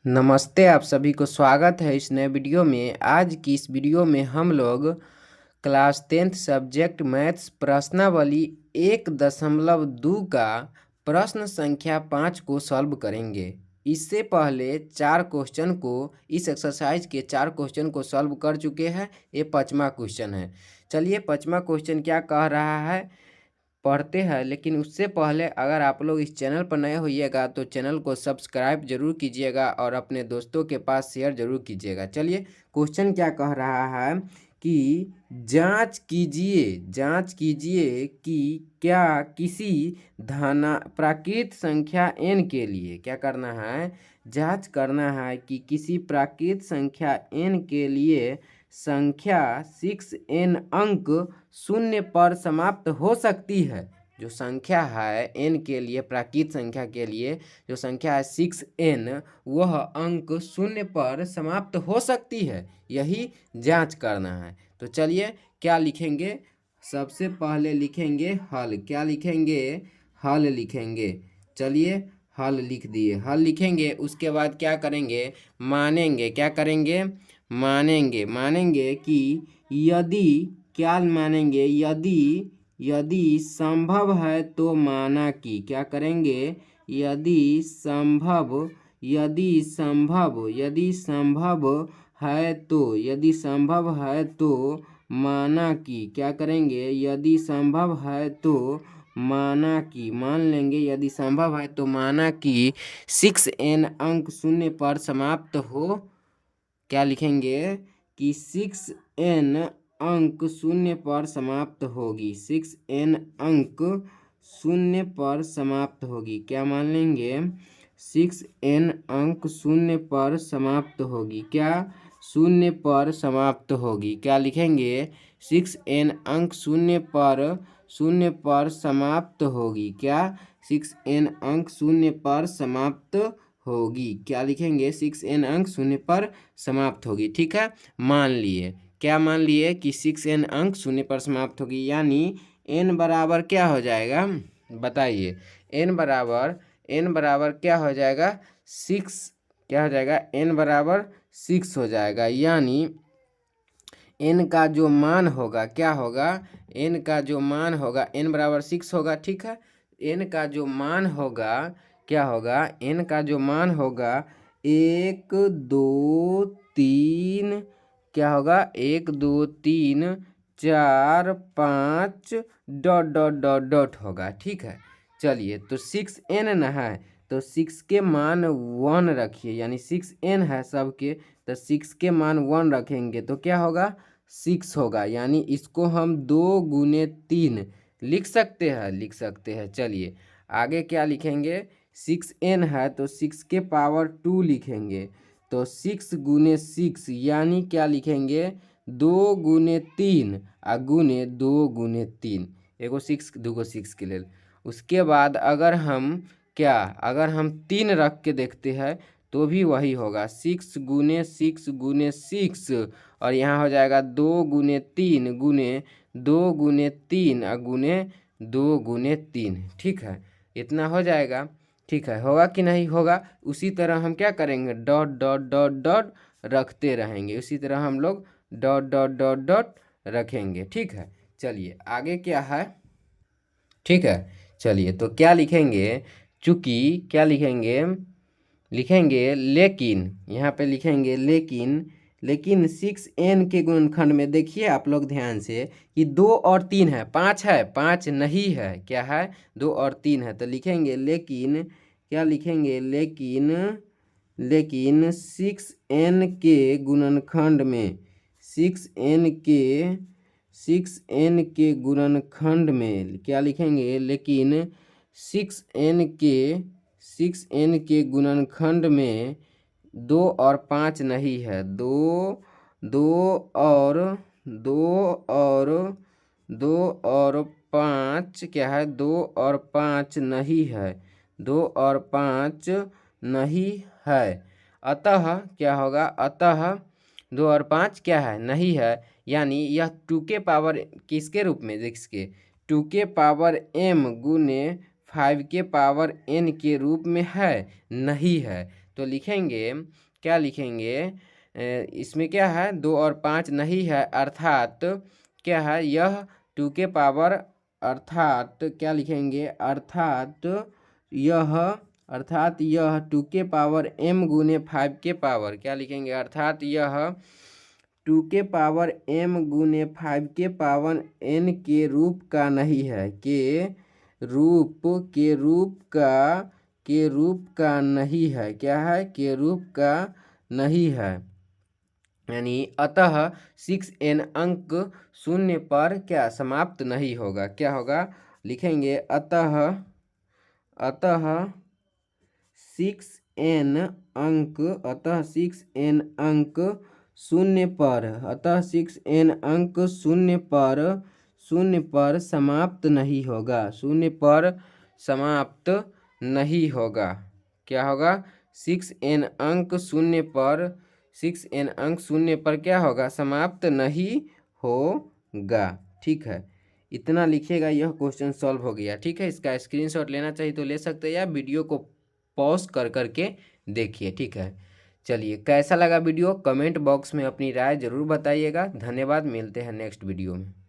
नमस्ते, आप सभी को स्वागत है इस नए वीडियो में। आज की इस वीडियो में हम लोग क्लास 10th सब्जेक्ट मैथ्स प्रश्नावली 1.2 का प्रश्न संख्या 5 को सॉल्व करेंगे। इससे पहले 4 क्वेश्चन को इस एक्सरसाइज के 4 क्वेश्चन को सॉल्व कर चुके हैं। ये 5वां क्वेश्चन है। चलिए 5वां क्वेश्चन क्या कह रहा है पढ़ते हैं। लेकिन उससे पहले अगर आप लोग इस चैनल पर नए होइएगा तो चैनल को सब्सक्राइब जरूर कीजिएगा और अपने दोस्तों के पास शेयर जरूर कीजिएगा। चलिए क्वेश्चन क्या कह रहा है कि जांच कीजिए कि क्या किसी प्राकृत संख्या n के लिए क्या करना है, जांच करना है कि किसी प्राकृत संख्या n के लिए संख्या 6n अंक शून्य पर समाप्त हो सकती है। जो संख्या है n के लिए, प्राकृत संख्या के लिए जो संख्या है 6n, वह अंक शून्य पर समाप्त हो सकती है, यही जांच करना है। तो चलिए क्या लिखेंगे, सबसे पहले लिखेंगे हल। क्या लिखेंगे? हल लिखेंगे। चलिए हल लिख दिए। हल लिखेंगे, उसके बाद क्या करेंगे, मानेंगे। क्या करेंगे? मानेंगे कि यदि, क्या मानेंगे, यदि संभव है तो माना कि, क्या करेंगे, यदि संभव है तो माना कि, क्या करेंगे, यदि संभव है तो माना कि, मान लेंगे यदि संभव है तो माना कि 6n अंक शून्य पर समाप्त हो। क्या लिखेंगे कि 6n अंक शून्य पर समाप्त होगी। 6n अंक शून्य पर समाप्त होगी। क्या मान लेंगे? 6n अंक शून्य पर समाप्त होगी। क्या? शून्य पर समाप्त होगी। क्या लिखेंगे? 6n अंक शून्य पर समाप्त होगी। क्या? 6n अंक शून्य पर समाप्त होगी। क्या लिखेंगे? 6n अंक शून्य पर समाप्त होगी। ठीक है, मान लिए। क्या मान लिए कि 6n अंक शून्य पर समाप्त होगी, यानी n बराबर क्या हो जाएगा, बताइए। n बराबर क्या हो जाएगा? 6। क्या हो जाएगा? n बराबर 6 हो जाएगा, यानी n का जो मान होगा, क्या होगा, n का जो मान होगा, n बराबर 6 होगा। ठीक है, n का जो मान होगा, क्या होगा, n का जो मान होगा 1 2 3, क्या होगा, 1 2 3 4 5 डॉट डॉट डॉट डॉट होगा। ठीक है, चलिए तो 6n न है तो 6 के मान 1 रखिए, यानी 6n है सबके, तो 6 के मान 1 रखेंगे तो क्या होगा, 6 होगा। यानी इसको हम 2 गुने 3 लिख सकते हैं। चलिए आगे क्या लिखेंगे, 6n है तो 6 के पावर 2 लिखेंगे, तो 6 गुने 6 यानी क्या लिखेंगे, 2 गुने 3 आ गुने 2 गुने 3, एगो 6 दूगो 6 के लिए। उसके बाद अगर हम 3 रख के देखते हैं तो भी वही होगा, 6 गुने 6 गुने 6, और यहाँ हो जाएगा 2 गुने 3 गुने 2 गुने 3 और गुने 2 गुने 3। ठीक है, इतना हो जाएगा। ठीक है, होगा कि नहीं होगा? उसी तरह हम क्या करेंगे, डॉट डॉट डॉट डॉट रखते रहेंगे। उसी तरह हम लोग डॉट डॉट डॉट डॉट रखेंगे। ठीक है, चलिए आगे क्या है। ठीक है, चलिए तो क्या लिखेंगे, चूँकि क्या लिखेंगे लेकिन, यहाँ पे लिखेंगे लेकिन 6n के गुणनखंड में देखिए आप लोग ध्यान से कि 2 और 3 है, 5 है, 5 नहीं है। क्या है? 2 और 3 है। तो लिखेंगे लेकिन, क्या लिखेंगे, लेकिन 6n के गुणनखंड में, 6n के गुणनखंड में क्या लिखेंगे, लेकिन 6n के गुणनखंड में 2 और 5 नहीं है। 2 और 5 क्या है, 2 और 5 नहीं है, 2 और 5 नहीं है। अतः क्या होगा, अतः 2 और 5 क्या है, नहीं है, यानी यह 2 के पावर किसके रूप में, देखिए 2 के पावर m गुने 5 के पावर n के रूप में है, नहीं है। तो लिखेंगे, क्या लिखेंगे, इसमें क्या है 2 और 5 नहीं है, अर्थात क्या है यह 2 के पावर, अर्थात क्या लिखेंगे, अर्थात यह 2 के पावर m गुने 5 के पावर, क्या लिखेंगे, अर्थात यह 2 के पावर m गुने 5 के पावर n के रूप का नहीं है, के रूप का नहीं है, क्या है, के रूप का नहीं है, यानी अतः 6n अंक शून्य पर क्या समाप्त नहीं होगा, क्या होगा, लिखेंगे अतः 6n अंक, अतः 6n अंक शून्य पर, अतः 6n अंक शून्य पर समाप्त नहीं होगा, शून्य पर समाप्त नहीं होगा, क्या होगा, 6n अंक शून्य पर, 6n अंक शून्य पर क्या होगा, समाप्त नहीं होगा। ठीक है, इतना लिखिएगा, यह क्वेश्चन सॉल्व हो गया। ठीक है, इसका स्क्रीनशॉट लेना चाहिए तो ले सकते हैं, या वीडियो को पॉज करके देखिए। ठीक है, चलिए कैसा लगा वीडियो, कमेंट बॉक्स में अपनी राय जरूर बताइएगा। धन्यवाद, मिलते हैं नेक्स्ट वीडियो में।